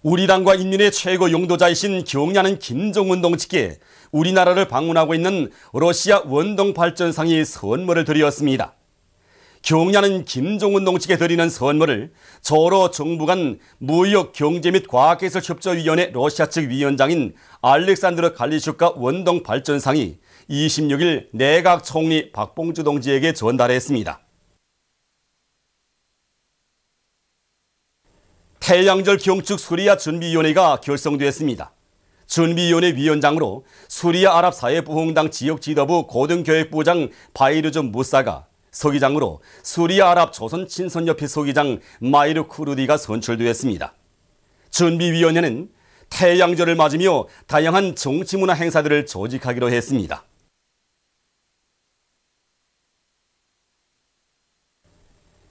우리 당과 인민의 최고 용도자이신 경냐는 김정은 동지께 우리나라를 방문하고 있는 러시아 원동발전상이 선물을 드렸습니다. 경냐는 김정은 동지께 드리는 선물을 저로 정부 간 무역, 경제 및 과학기술협조위원회 러시아 측 위원장인 알렉산드르 갈리슈카 원동발전상이 26일 내각 총리 박봉주 동지에게 전달했습니다. 태양절 경축 수리아 준비위원회가 결성됐습니다. 준비위원회 위원장으로 수리아 아랍사회부흥당 지역지도부 고등교육부장 바이르즈 무사가, 서기장으로 수리아 아랍 조선친선협회 서기장 마이르 쿠르디가 선출되었습니다. 준비위원회는 태양절을 맞으며 다양한 정치문화 행사들을 조직하기로 했습니다.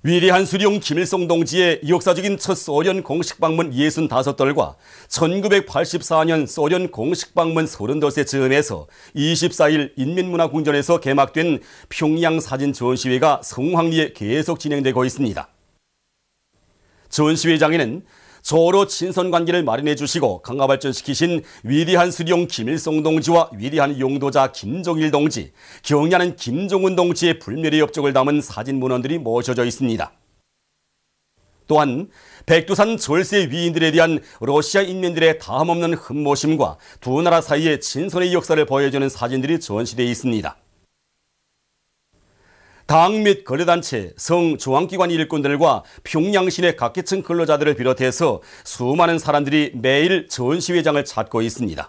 위대한 수령 김일성 동지의 역사적인 첫 소련 공식 방문 65돌과 1984년 소련 공식 방문 32세 즈음에서 24일 인민문화궁전에서 개막된 평양 사진 전시회가 성황리에 계속 진행되고 있습니다. 전시회장에는 저로 친선관계를 마련해 주시고 강화발전시키신 위대한 수령 김일성 동지와 위대한 용도자 김정일 동지, 경냐는 김정은 동지의 불멸의 업적을 담은 사진문헌들이 모셔져 있습니다. 또한 백두산 절세 위인들에 대한 러시아 인민들의 다함없는 흠모심과 두 나라 사이의 친선의 역사를 보여주는 사진들이 전시되어 있습니다. 당 및 거래단체, 성, 중앙기관 일꾼들과 평양시내 각계층 근로자들을 비롯해서 수많은 사람들이 매일 전시회장을 찾고 있습니다.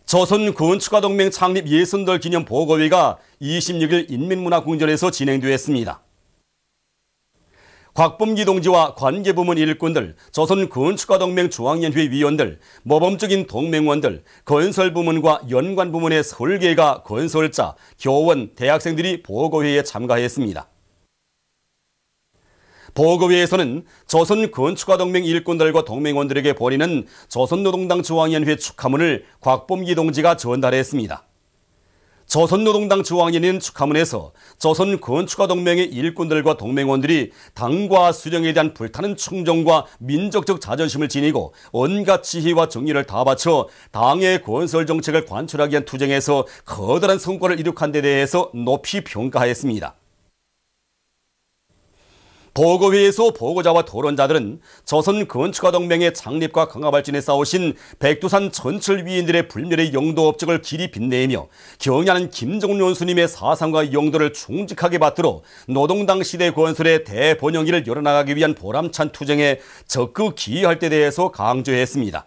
조선건축가동맹 창립 60돌 기념 보고회가 26일 인민문화궁전에서 진행되었습니다. 곽범기 동지와 관계부문 일꾼들, 조선건축가동맹 중앙연회 위원들, 모범적인 동맹원들, 건설부문과 연관부문의 설계가, 건설자, 교원, 대학생들이 보고회에 참가했습니다. 보고회에서는 조선건축가동맹 일꾼들과 동맹원들에게 보내는 조선노동당 중앙연회 축하문을 곽범기 동지가 전달했습니다. 조선노동당 중앙연회는 축하문에서 조선건축가동맹의 일꾼들과 동맹원들이 당과 수령에 대한 불타는 충정과 민족적 자존심을 지니고 온갖 지혜와 정의를 다 바쳐 당의 건설 정책을 관철하기 위한 투쟁에서 커다란 성과를 이룩한 데 대해서 높이 평가했습니다. 보고회에서 보고자와 토론자들은 조선건축가동맹의 창립과 강화발전에 싸우신 백두산 전철 위인들의 불멸의 용도 업적을 길이 빛내며 경냐는 김정은 원수님의 사상과 용도를 충직하게 받들어 노동당 시대 건설의 대번영기를 열어나가기 위한 보람찬 투쟁에 적극 기여할 때 대해서 강조했습니다.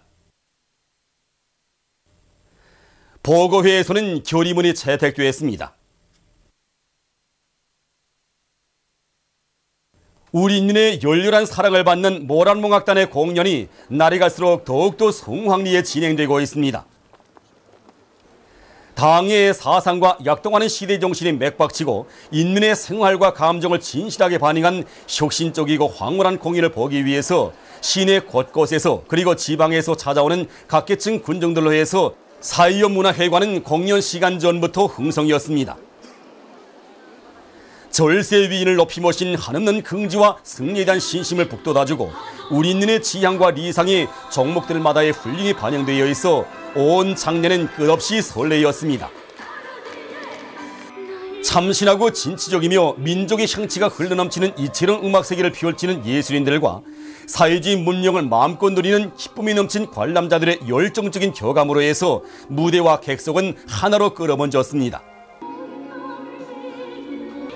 보고회에서는 결의문이 채택되었습니다. 우리 인민의 열렬한 사랑을 받는 모란몽악단의 공연이 날이 갈수록 더욱더 성황리에 진행되고 있습니다. 당의 사상과 약동하는 시대 정신이 맥박치고 인민의 생활과 감정을 진실하게 반영한 혁신적이고 황홀한 공연을 보기 위해서 시내 곳곳에서 그리고 지방에서 찾아오는 각계층 군중들로 해서 사회문화회관은 공연 시간 전부터 흥성이었습니다. 절세 위인을 높이 모신 한없는 긍지와 승리에 대한 신심을 북돋아주고 우리 인민의 지향과 리상이 종목들마다의 훌륭히 반영되어 있어 온 장례는 끝없이 설레였습니다. 참신하고 진취적이며 민족의 향취가 흘러넘치는 이채로운 음악세계를 펼치는 예술인들과 사회주의 문명을 마음껏 누리는 기쁨이 넘친 관람자들의 열정적인 교감으로 해서 무대와 객석은 하나로 끌어번졌습니다.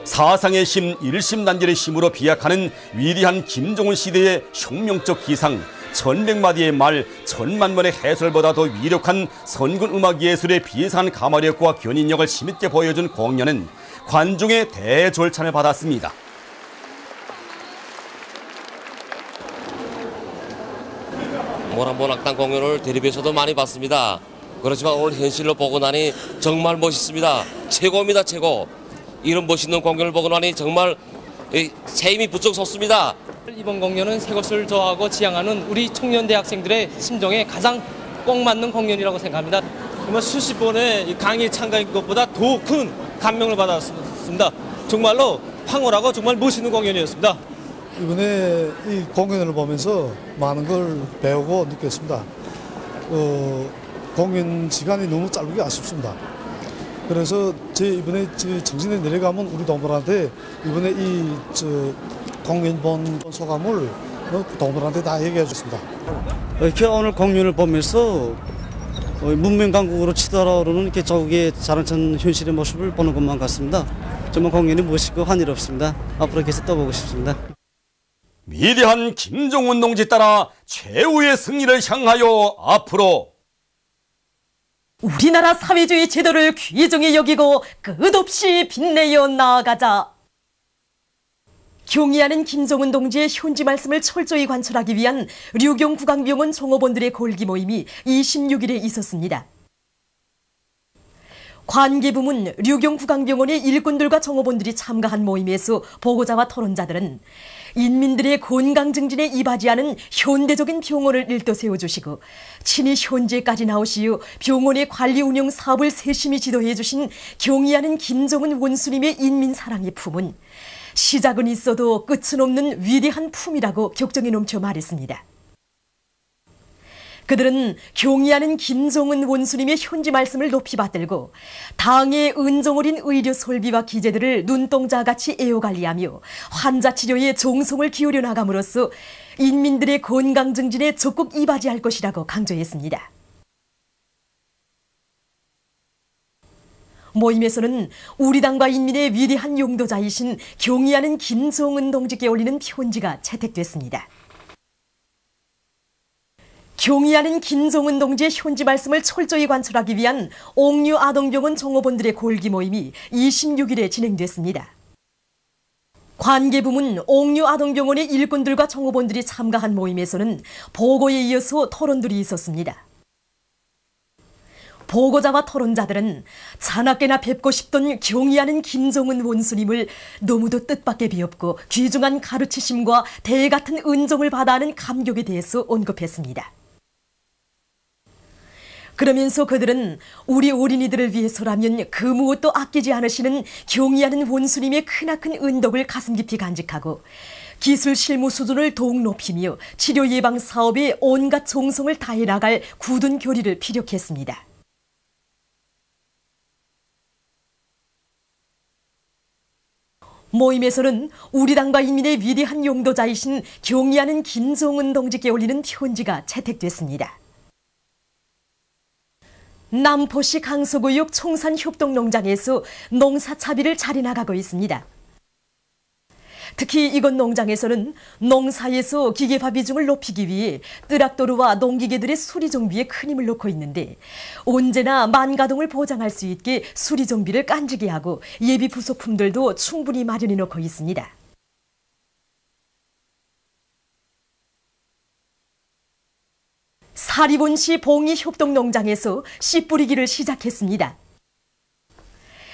사상의 힘, 일심단결의 힘으로 비약하는 위대한 김정은 시대의 혁명적 기상, 천백마디의 말, 천만번의 해설보다 더 위력한 선군 음악 예술의 비상한 가마력과 견인력을 힘있게 보여준 공연은 관중의 대졸찬을 받았습니다. 모란몽악단 공연을 텔레비에서도 많이 봤습니다. 그렇지만 오늘 현실로 보고 나니 정말 멋있습니다. 최고입니다, 최고. 이런 멋있는 공연을 보고 나니 정말 새 힘이 부쩍 솟습니다. 이번 공연은 새 것을 좋아하고 지향하는 우리 청년 대학생들의 심정에 가장 꼭 맞는 공연이라고 생각합니다. 정말 수십 번의 강의 참가인 것보다 더 큰 감명을 받았습니다. 정말로 황홀하고 정말 멋있는 공연이었습니다. 이번에 이 공연을 보면서 많은 걸 배우고 느꼈습니다. 공연 시간이 너무 짧게 아쉽습니다. 그래서 이번에 정신에 내려가면 우리 동물한테 이번에 공연 본 소감을 동물한테 다 얘기해 줬습니다. 이렇게 오늘 공연을 보면서 문명 강국으로 치달아오르는 이렇게 조국의 자랑찬 현실의 모습을 보는 것만 같습니다. 정말 공연이 멋있고 환희롭습니다. 앞으로 계속 떠보고 싶습니다. 위대한 김정은 동지 따라 최후의 승리를 향하여 앞으로 우리나라 사회주의 제도를 귀중히 여기고 끝없이 빛내어 나아가자. 경의하는 김정은 동지의 현지 말씀을 철저히 관철하기 위한 류경 국왕병원 종업원들의 골기 모임이 26일에 있었습니다. 관계부문 류경 국왕병원의 일꾼들과 종업원들이 참가한 모임에서 보고자와 토론자들은 인민들의 건강 증진에 이바지하는 현대적인 병원을 일떠 세워주시고 친히 현재까지 나오시어 병원의 관리 운영 사업을 세심히 지도해 주신 경의하는 김정은 원수님의 인민 사랑의 품은 시작은 있어도 끝은 없는 위대한 품이라고 격정이 넘쳐 말했습니다. 그들은 경의하는 김정은 원수님의 현지 말씀을 높이 받들고 당의 은정어린 의료 설비와 기재들을 눈동자같이 애워관리하며 환자 치료에 정성을 기울여 나감으로써 인민들의 건강 증진에 적극 이바지할 것이라고 강조했습니다. 모임에서는 우리 당과 인민의 위대한 용도자이신 경의하는 김정은 동지께 올리는 편지가 채택됐습니다. 경의하는 김정은 동지의 현지 말씀을 철저히 관철하기 위한 옥류 아동병원 종업원들의 골기 모임이 26일에 진행됐습니다. 관계부문 옥류 아동병원의 일꾼들과 종업원들이 참가한 모임에서는 보고에 이어서 토론들이 있었습니다. 보고자와 토론자들은 자나깨나 뵙고 싶던 경의하는 김정은 원수님을 너무도 뜻밖의 비엽고 귀중한 가르치심과 대 같은 은정을 받아하는 감격에 대해서 언급했습니다. 그러면서 그들은 우리 어린이들을 위해서라면 그 무엇도 아끼지 않으시는 경의하는 원수님의 크나큰 은덕을 가슴 깊이 간직하고 기술 실무 수준을 더욱 높이며 치료 예방 사업에 온갖 정성을 다해 나갈 굳은 결의를 피력했습니다. 모임에서는 우리 당과 인민의 위대한 용도자이신 경의하는 김정은 동지께 올리는 편지가 채택됐습니다. 남포시 강서구역 총산협동농장에서 농사차비를 차려나가고 있습니다. 특히 이곳 농장에서는 농사에서 기계화 비중을 높이기 위해 뜨락도루와 농기계들의 수리 정비에 큰 힘을 놓고 있는데 언제나 만가동을 보장할 수 있게 수리 정비를 깐지게 하고 예비 부속품들도 충분히 마련해 놓고 있습니다. 사리본시 봉이협동농장에서 씨 뿌리기를 시작했습니다.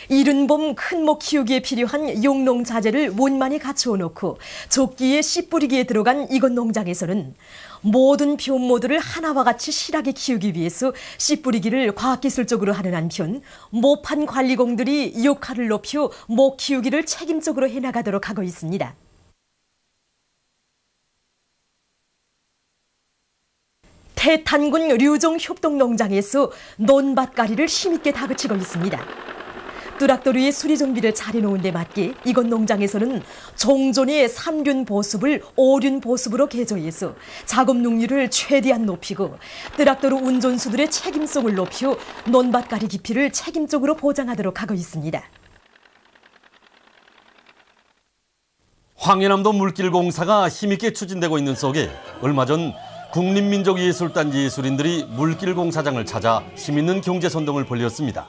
이른 봄 큰 목 키우기에 필요한 용농 자재를 원만히 갖추어 놓고 조끼에 씨 뿌리기에 들어간 이곳 농장에서는 모든 변모들을 하나와 같이 실하게 키우기 위해서 씨 뿌리기를 과학기술적으로 하는 한편 모판 관리공들이 역할을 높여 목 키우기를 책임적으로 해나가도록 하고 있습니다. 태탄군 류종협동농장에서 논밭가리를 힘있게 다그치고 있습니다. 뜨락도루의 수리 정비를 잘해놓은 데 맞게 이곳 농장에서는 종존의 3륜 보습을 5륜 보습으로 개조해서 작업 능률을 최대한 높이고 뜨락도루 운전수들의 책임성을 높여 논밭가리 깊이를 책임적으로 보장하도록 하고 있습니다. 황해남도 물길공사가 힘있게 추진되고 있는 속에 얼마 전 국립민족예술단지 예술인들이 물길공사장을 찾아 힘있는 경제선동을 벌였습니다.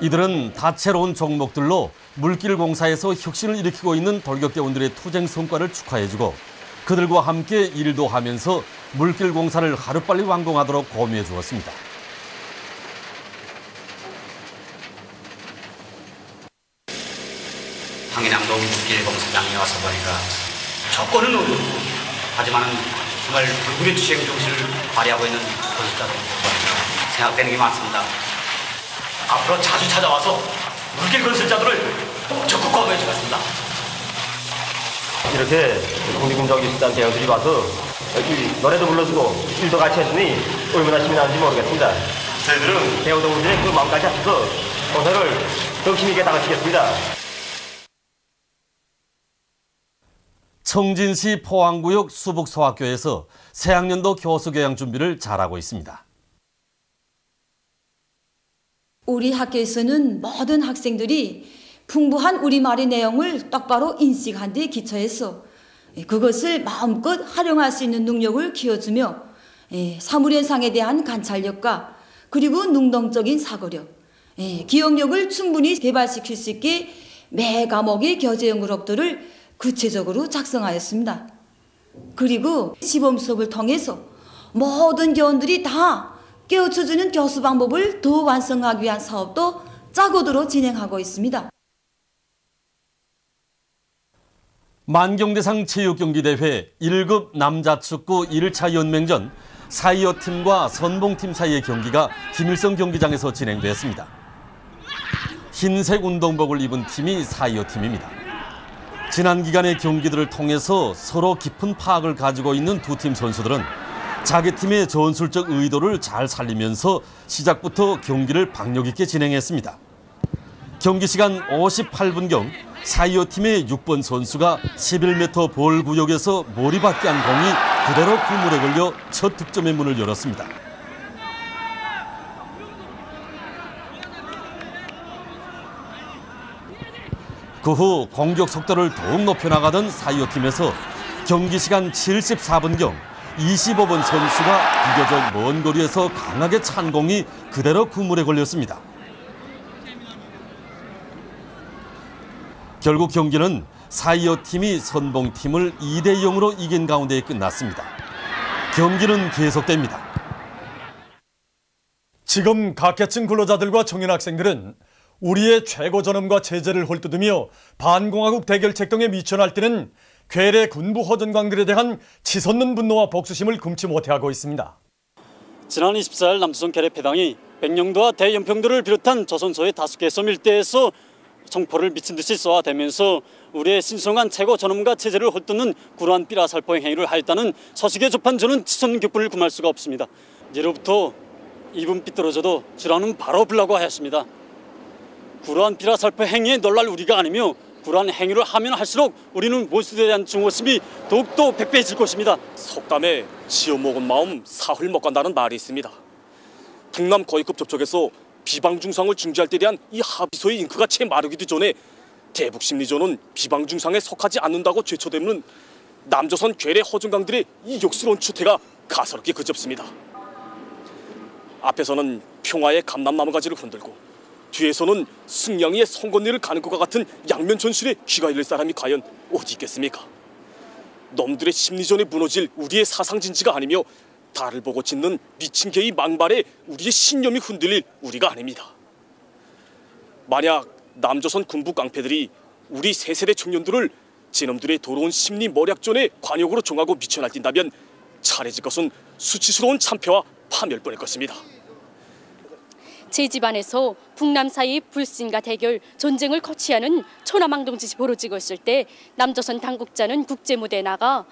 이들은 다채로운 종목들로 물길공사에서 혁신을 일으키고 있는 돌격대원들의 투쟁 성과를 축하해주고 그들과 함께 일도 하면서 물길공사를 하루빨리 완공하도록 고미해 주었습니다. 황해남도 물길공사장에 와서 보니까 조건은 어렵고 하지만 정말 불굴의 투쟁 정신을 발휘하고 있는 건설자들 보니까 생각되는 게 많습니다. 앞으로 자주 찾아와서 물길 건설자들을 적극 과거해 주겠습니다. 이렇게 국립공정이 비싼 대원들이 와서 여기 노래도 불러주고 일도 같이 해주니 얼마나 힘이 나는지 모르겠습니다. 저희들은 대원동들의 그 마음까지 합쳐서 공사를 정신 있게 나가시겠습니다. 청진시 포항구역 수북소학교에서 새학년도 교수 교양 준비를 잘하고 있습니다. 우리 학교에서는 모든 학생들이 풍부한 우리말의 내용을 똑바로 인식한 데 기초해서 그것을 마음껏 활용할 수 있는 능력을 키워주며 사물현상에 대한 관찰력과 그리고 능동적인 사고력, 기억력을 충분히 개발시킬 수 있게 매 과목의 교재형 그룹들을 구체적으로 작성하였습니다. 그리고 시범 수업을 통해서 모든 교원들이 다 깨우쳐주는 교수 방법을 더 완성하기 위한 사업도 짜고도로 진행하고 있습니다. 만경대상 체육경기대회 1급 남자축구 1차 연맹전 사이어 팀과 선봉팀 사이의 경기가 김일성 경기장에서 진행됐습니다. 흰색 운동복을 입은 팀이 사이어 팀입니다. 지난 기간의 경기들을 통해서 서로 깊은 파악을 가지고 있는 두 팀 선수들은 자기 팀의 전술적 의도를 잘 살리면서 시작부터 경기를 박력 있게 진행했습니다. 경기 시간 58분경 사이어 팀의 6번 선수가 11m 볼 구역에서 머리밖에 한 공이 그대로 그물에 걸려 첫 득점의 문을 열었습니다. 그 후 공격 속도를 더욱 높여나가던 사이어 팀에서 경기 시간 74분경 25번 선수가 비교적 먼 거리에서 강하게 찬 공이 그대로 그물에 걸렸습니다. 결국 경기는 사이어 팀이 선봉 팀을 2대 0으로 이긴 가운데 끝났습니다. 경기는 계속됩니다. 지금 각계층 근로자들과 청년 학생들은 우리의 최고 존엄과 체제를 홀뜯으며 반공화국 대결책 등에 미쳐 날뛰는 괴뢰 군부 허전광들에 대한 치솟는 분노와 복수심을 금치 못해하고 있습니다. 지난 24일 남조선 괴뢰패당이 백령도와 대연평도를 비롯한 조선소의 다수개 섬 일대에서 정포를 미친 듯이 쏘아대면서 우리의 신성한 최고 존엄과 체제를 홀뜯는 구러한 삐라살포 행위를 하였다는 소식에 접한 저는 치솟는 격분을 금할 수가 없습니다. 예로부터 입은 삐뚤어져도 주라는 바로 불라고 하였습니다. 구러한 삐라살포 행위에 놀랄 우리가 아니며 그러한 행위를 하면 할수록 우리는 모습에 대한 증오심이 더욱더 백배해질 것입니다. 속담에 지어먹은 마음 사흘 못 간다는 말이 있습니다. 북남 거위급 접촉에서 비방중상을 중지할 때 대한 이 합의서의 잉크가 채 마르기도 전에 대북심리전은 비방중상에 속하지 않는다고 죄초되는 남조선 괴뢰 허준강들의 이 욕스러운 추태가 가소롭게 그접습니다. 앞에서는 평화의 감람나무가지를 흔들고 뒤에서는 승냥이의 송곳니를 가는 것과 같은 양면 전술에 귀가 잃을 사람이 과연 어디 있겠습니까? 놈들의 심리전에 무너질 우리의 사상진지가 아니며 달을 보고 짖는 미친 개의 망발에 우리의 신념이 흔들릴 우리가 아닙니다. 만약 남조선 군부 깡패들이 우리 새세대 청년들을 지놈들의 더러운 심리 머략전에 관역으로 종하고 미쳐 날뛴다면 차례질 것은 수치스러운 참패와 파멸뿐일 것입니다. 제 집안에서 북남 사이 불신과 대결, 전쟁을 거치하는 초남항동짓이 벌어지고 있을 때 남조선 당국자는 국제무대에 나가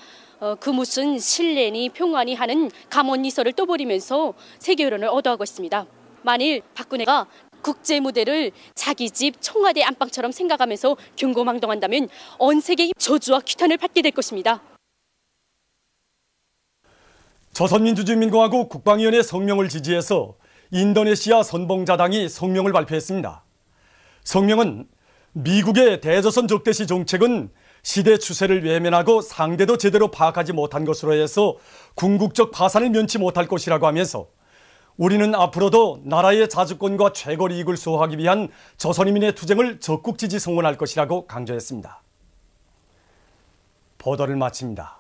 그 무슨 신뢰니 평화니 하는 감언이설을 떠버리면서 세계 여론을 얻어가고 있습니다. 만일 박근혜가 국제무대를 자기 집 청와대 안방처럼 생각하면서 경고망동한다면 온 세계의 저주와 규탄을 받게 될 것입니다. 조선민주주의민공화국 국방위원회 성명을 지지해서 인도네시아 선봉자당이 성명을 발표했습니다. 성명은 미국의 대조선 적대시 정책은 시대 추세를 외면하고 상대도 제대로 파악하지 못한 것으로 해서 궁극적 파산을 면치 못할 것이라고 하면서 우리는 앞으로도 나라의 자주권과 최고 이익을 수호하기 위한 조선인민의 투쟁을 적극 지지 성원할 것이라고 강조했습니다. 보도를 마칩니다.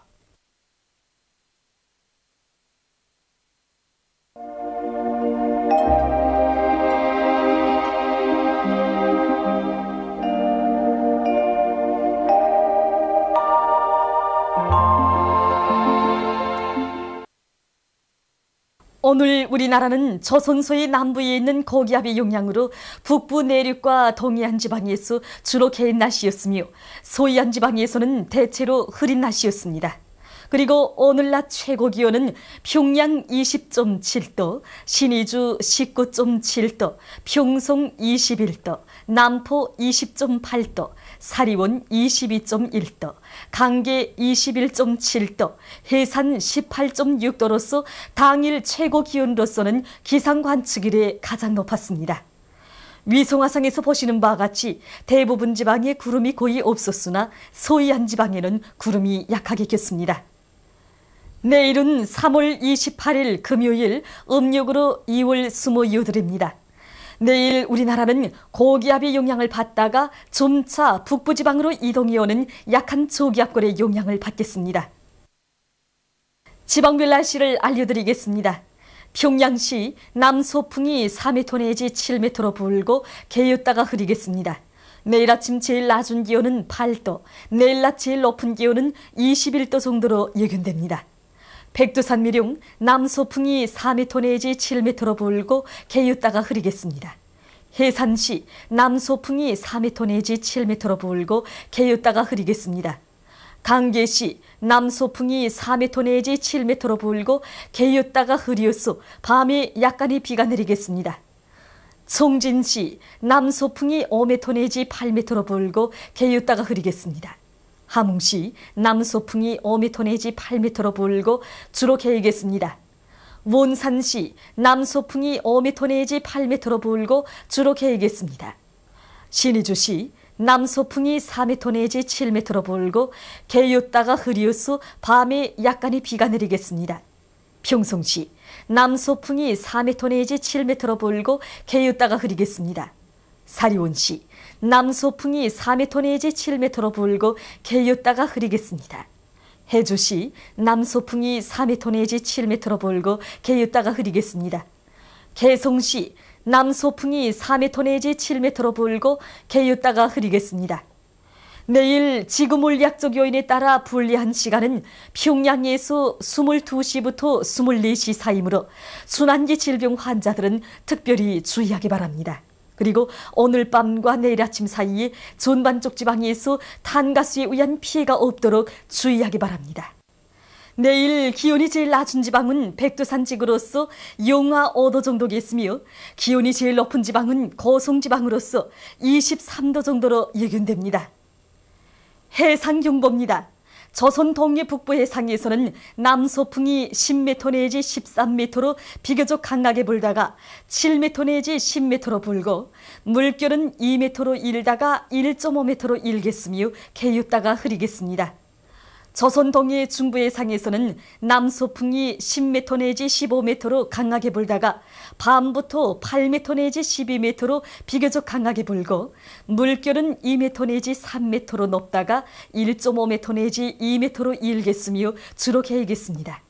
오늘 우리나라는 조선소의 남부에 있는 고기압의 영향으로 북부 내륙과 동해안 지방에서 주로 개인 날씨였으며 소해안 지방에서는 대체로 흐린 날씨였습니다. 그리고 오늘 낮 최고 기온은 평양 20.7도, 신의주 19.7도, 평송 21도, 남포 20.8도, 사리원 22.1도, 강계 21.7도, 해산 18.6도로서 당일 최고 기온으로서는 기상 관측 이래 가장 높았습니다. 위성화상에서 보시는 바와 같이 대부분 지방에 구름이 거의 없었으나 소해안 지방에는 구름이 약하게 꼈습니다. 내일은 3월 28일 금요일, 음력으로 2월 22일입니다. 내일 우리나라는 고기압의 영향을 받다가 점차 북부지방으로 이동해오는 약한 저기압골의 영향을 받겠습니다. 지방별 날씨를 알려드리겠습니다. 평양시 남소풍이 4m 내지 7m로 불고 개였다가 흐리겠습니다. 내일 아침 제일 낮은 기온은 8도, 내일 낮 제일 높은 기온은 21도 정도로 예견됩니다. 백두산 미룡 남소풍이 4m 내지 7m로 불고 개였다가 흐리겠습니다. 해산시 남소풍이 4m 내지 7m로 불고 개였다가 흐리겠습니다. 강계시 남소풍이 4m 내지 7m로 불고 개였다가 흐리어서 밤에 약간의 비가 내리겠습니다. 송진시 남소풍이 5m 내지 8m로 불고 개였다가 흐리겠습니다. 함흥시 남소풍이 5m 내지 8m로 불고 주로 개이겠습니다. 원산시 남소풍이 5m 내지 8m로 불고 주로 개이겠습니다. 신의주시 남소풍이 4m 내지 7m로 불고 개였다가 흐리어서 밤에 약간의 비가 내리겠습니다. 평송시 남소풍이 4m 내지 7m로 불고 개였다가 흐리겠습니다. 사리원시 남소풍이 4m 내지 7m로 불고 개였다가 흐리겠습니다. 해주시 남소풍이 4m 내지 7m로 불고 개였다가 흐리겠습니다. 개성시 남소풍이 4m 내지 7m로 불고 개였다가 흐리겠습니다. 내일 지구물리학적 요인에 따라 불리한 시간은 평양에서 22시부터 24시 사이므로 순환기 질병 환자들은 특별히 주의하기 바랍니다. 그리고 오늘 밤과 내일 아침 사이에 전반적 지방에서 탄가스에 의한 피해가 없도록 주의하기 바랍니다. 내일 기온이 제일 낮은 지방은 백두산 지구로서 영하 5도 정도겠으며 기온이 제일 높은 지방은 고성 지방으로서 23도 정도로 예견됩니다. 해상경보입니다. 조선 동해 북부 해상에서는 남소풍이 10m 내지 13m로 비교적 강하게 불다가 7m 내지 10m로 불고 물결은 2m로 일다가 1.5m로 일겠으며 개였다가 흐리겠습니다. 조선 동해 중부 해상에서는 남소풍이 10m 내지 15m로 강하게 불다가 밤부터 8m 내지 12m로 비교적 강하게 불고 물결은 2m 내지 3m로 높다가 1.5m 내지 2m로 일겠으며 주로 개이겠습니다.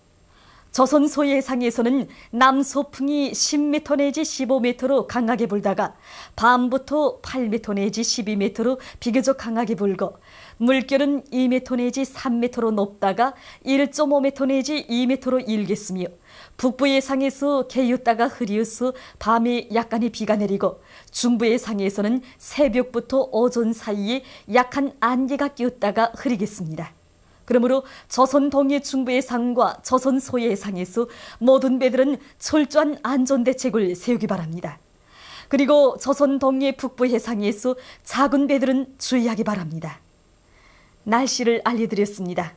조선 소해상에서는 남소풍이 10m 내지 15m로 강하게 불다가 밤부터 8m 내지 12m로 비교적 강하게 불고 물결은 2m 내지 3m로 높다가 1.5m 내지 2m로 일겠으며 북부 해상에서 개였다가 흐리어서 밤에 약간의 비가 내리고 중부 해상에서는 새벽부터 오전 사이에 약한 안개가 끼었다가 흐리겠습니다. 그러므로 조선 동해 중부 해상과 조선 소해 해상에서 모든 배들은 철저한 안전대책을 세우기 바랍니다. 그리고 조선 동해 북부 해상에서 작은 배들은 주의하기 바랍니다. 날씨를 알려드렸습니다.